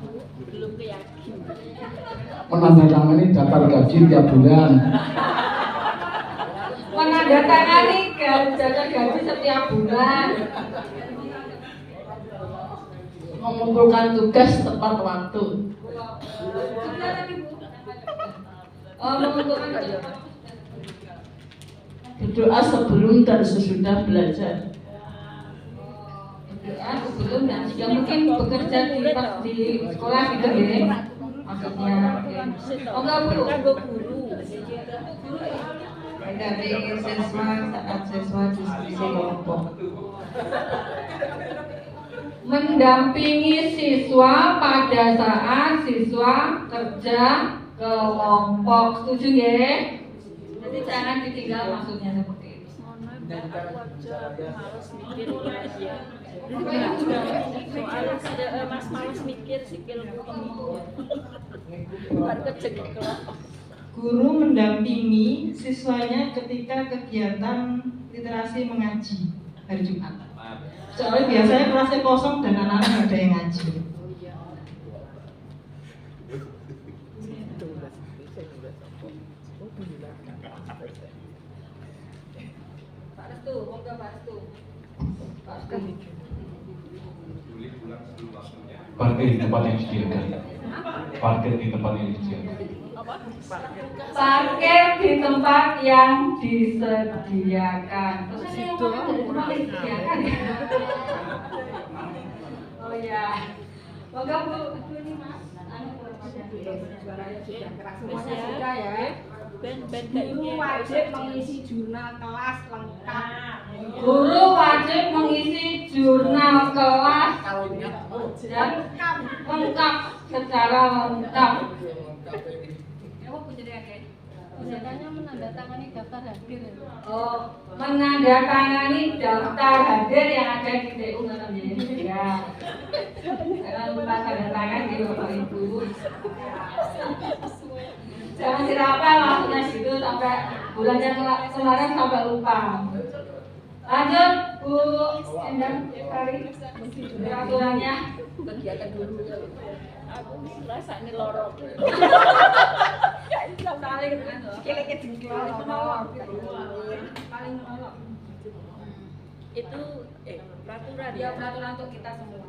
belum keyakinan. Menandatangani daftar gaji tiap bulan. Menandatangani daftar gaji setiap bulan. Mengumpulkan tugas tepat waktu. Mengumpulkan Berdoa sebelum dan sesudah belajar. berdoa sebelum dan sudah mungkin bekerja di sekolah gitu ya. Maksudnya. Oh enggak Bu. Kanggo guru. Mendampingi siswa saat siswa diskusi kelompok. Mendampingi siswa pada saat siswa kerja kelompok. Setuju ya? Jadi jangan ditinggal maksudnya seperti itu. Aku aja males mikir ya. Soalnya Mas males mikir sikilku baru kecegek kelompok. Guru mendampingi siswanya ketika kegiatan literasi mengaji hari Jumat. Soalnya biasanya kelasnya kosong dan anak-anak nggak ada yang ngaji. Pak Restu, monggo Pak Restu. Pak Restu. Parkir di tempat yang disediakan. Parkir di tempat yang disediakan. Parkir di tempat yang disediakan. Terus ini yang mana dari tempat yang disediakan ya? Oh ya. Moga Bu, ini Mas. Suaranya sudah keras semuanya sudah ya. Ben Guru wajib mengisi jurnal kelas lengkap. Guru wajib mengisi jurnal kelas dan lengkap secara lengkap. Biasanya menandatangani daftar hadir. Oh, menandatangani daftar hadir yang ada di TU namanya. Ya. Jangan lupa tanda tangan di Bapak Ibu. Jangan dirapel langsung gitu sampai bulannya kemarin sampai lupa. Lanjut Bu Endang Kari peraturannya. kegiatan dulu. Aku merasa ini lorong. Paling sikilnya jengkel menolong. Paling menolong. Itu peraturan Ya peraturan untuk kita semua.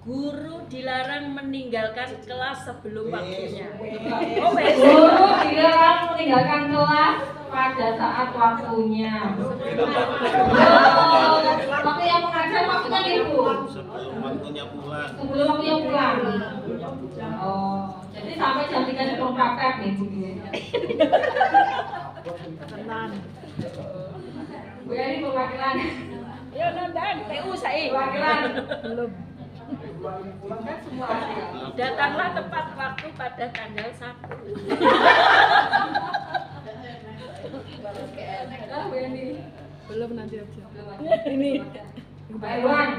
Guru dilarang meninggalkan kelas sebelum waktunya. Guru dilarang meninggalkan kelas pada saat waktunya. Waktu yang mengajar maksudnya itu. Sebelum waktunya pulang. Sebelum waktunya pulang. Oh, jadi sampai jam 3 sebelum praktek nih Bu. Tenang. Bu Yani perwakilan. Ya nonton PU saya. Perwakilan. Belum. Kan semua ada. Datanglah tepat waktu pada tanggal 1. Belum nanti aja. Ini Pak Iwan.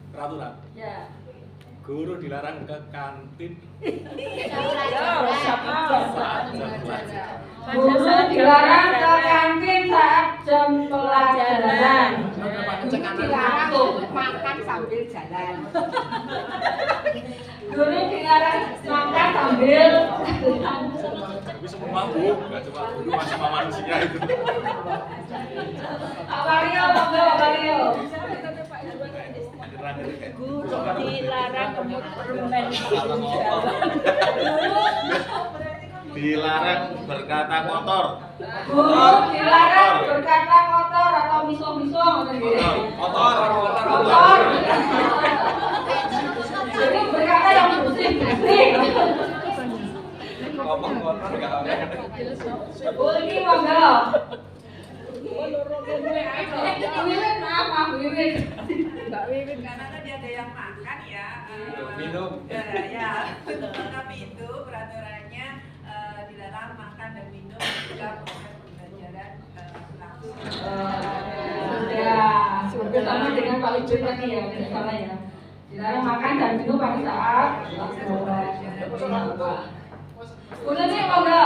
Peraturan. Ya. Guru dilarang ke kantin. Guru dilarang ke kantin saat jam pelajaran. Dilarang makan sambil jalan. Guru dilarang makan sambil Tapi semua mabuk, nggak cuma guru, masih sama manusia itu. Pak Mario, monggo Pak Mario. Guru dilarang permen Dilarang berkata kotor. Guru dilarang berkata kotor atau miso-miso. Kotor. Jadi berkata yang bersih. Ngomong kotor nggak ada. Ini monggo. Wiwit, maaf Wiwit. Mbak Wiwit. Karena tadi ada yang makan ya. Minum. Ya, tapi itu peraturannya dilarang makan dan minum jika proses pembelajaran langsung. Ya, bersama dengan Pak Ibu tadi ya, tidak salah ya. Dilarang makan dan minum pada saat udah nih monggo.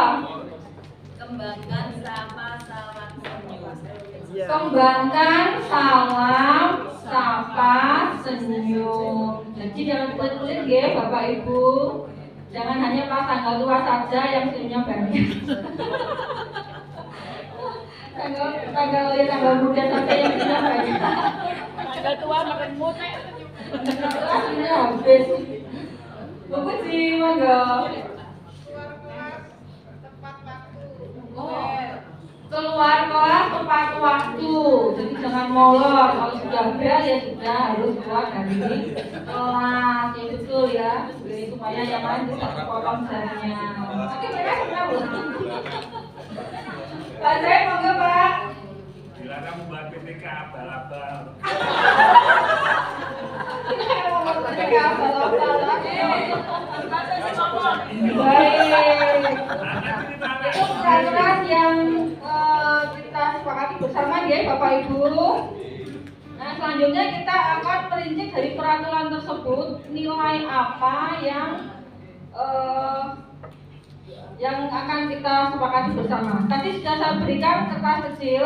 Kembangkan sama salam senyum. Kembangkan salam, sapa, senyum. Jadi jangan pelit-pelit ya Bapak Ibu. Jangan hanya pas tanggal tua saja yang senyumnya banyak. tanggal muda saja yang senyumnya banyak. Tanggal tua makan mute. Tanggal tua senyumnya habis. Bagus sih, monggo. Keluar kelas tepat waktu, jadi jangan molor. Kalau sudah bel ya sudah harus keluar dari kelas, ya betul ya. Jadi supaya yang lain bisa potong jamnya. Oke, mereka sudah belum? Pak Zai, monggo Pak. Dilarang membuat PTK abal-abal. PTK abal-abal. Baik. Itu peraturan yang kita sepakati bersama ya Bapak Ibu. Nah selanjutnya kita akan merinci dari peraturan tersebut nilai apa yang akan kita sepakati bersama. Tadi sudah saya berikan kertas kecil.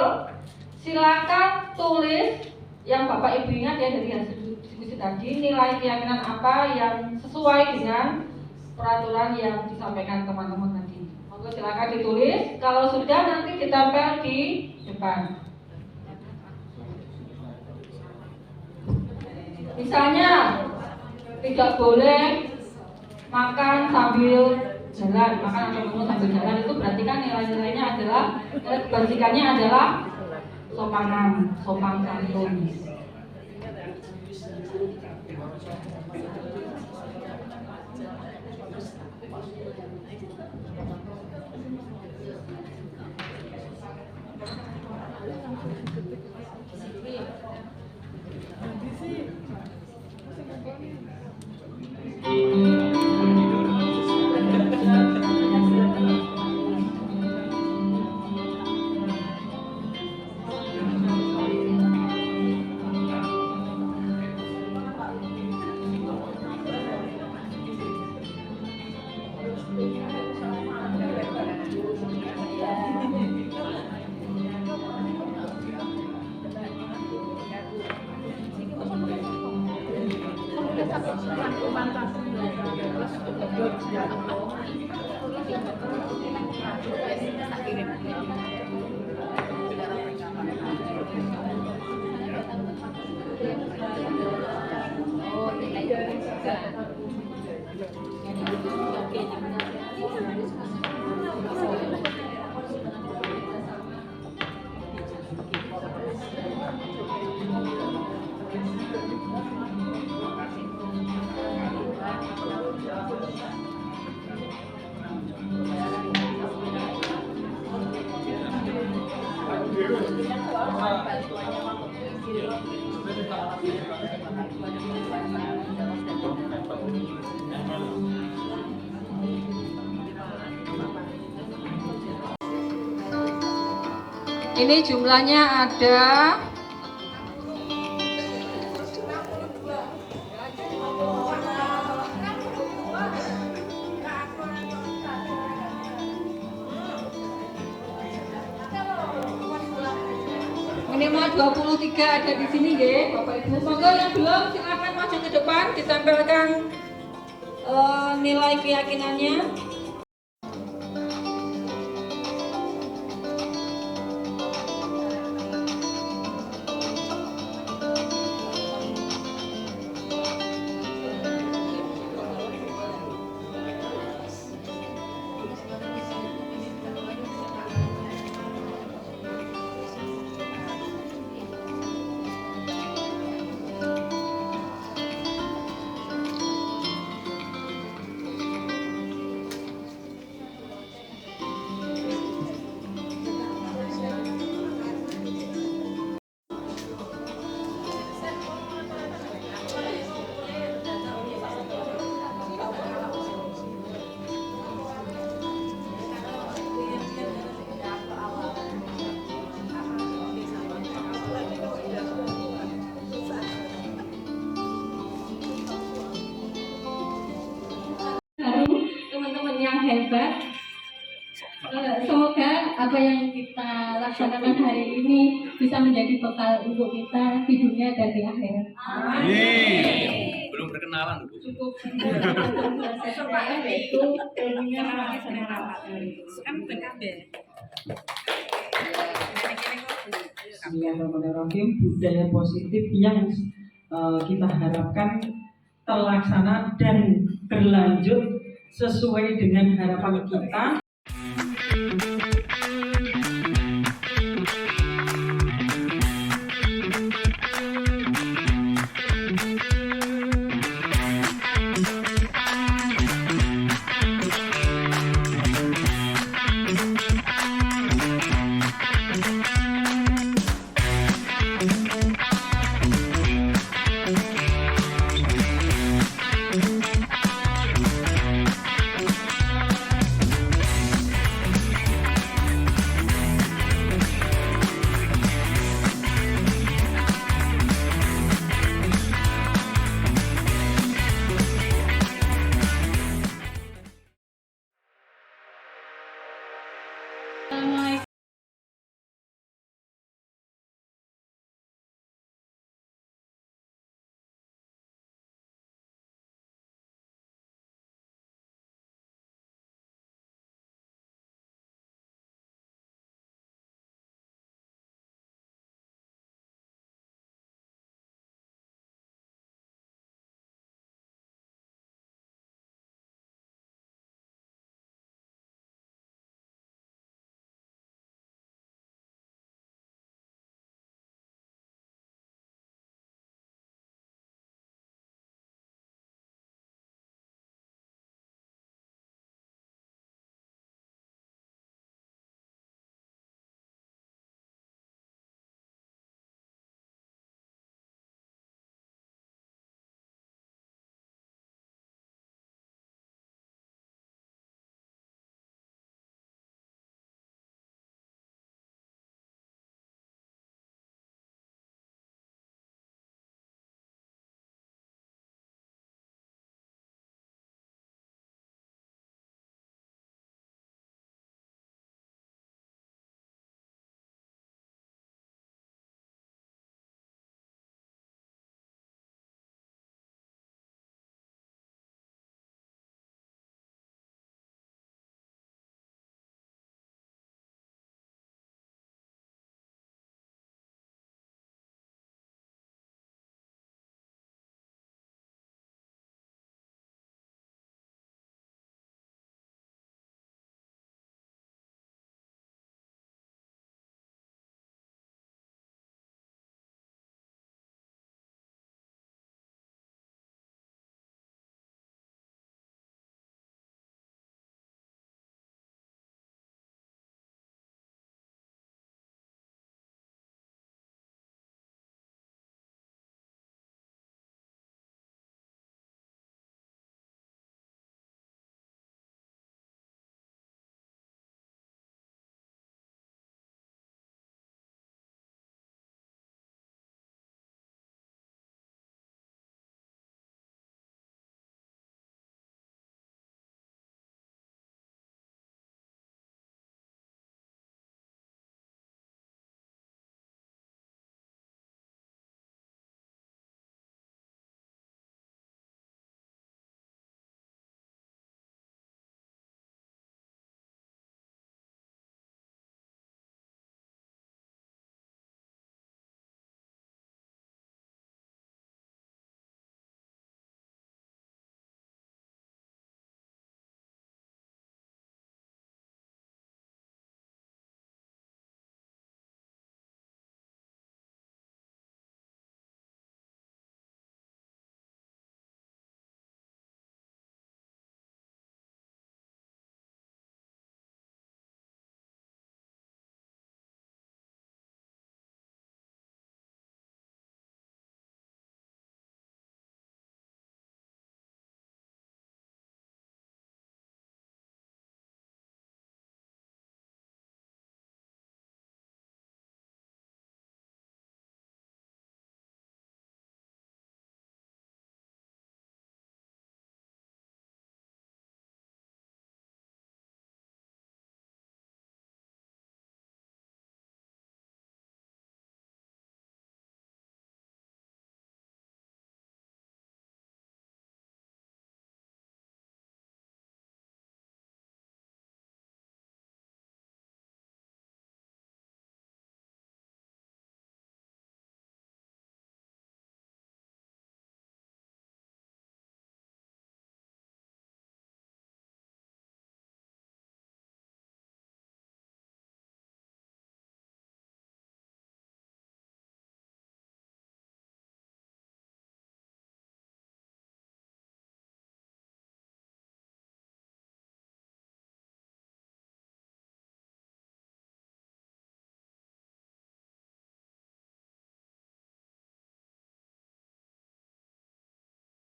Silakan tulis yang Bapak Ibu ingat ya dari hasil diskusi tadi, nilai keyakinan apa yang sesuai dengan peraturan yang disampaikan teman-teman tadi. Monggo silakan ditulis. Kalau sudah nanti ditempel di depan. Misalnya tidak boleh makan sambil jalan, makan atau minum sambil jalan, itu berarti kan nilai-nilainya adalah kebajikannya adalah sopanan, sopan santun. Ini jumlahnya ada minimal 23 ada di sini ya, Bapak Ibu. Monggo yang belum silakan maju ke depan ditempelkan nilai keyakinannya. Teman-teman yang hebat, semoga apa yang kita laksanakan hari ini bisa menjadi bekal untuk kita di dunia dan di akhirat. Amin. Belum perkenalan Bu. Cukup saya yaitu ilmunya melaksanakan rapat. Kan PKB. Bismillahirrahmanirrahim. Budaya positif yang kita harapkan terlaksana dan berlanjut sesuai dengan harapan kita.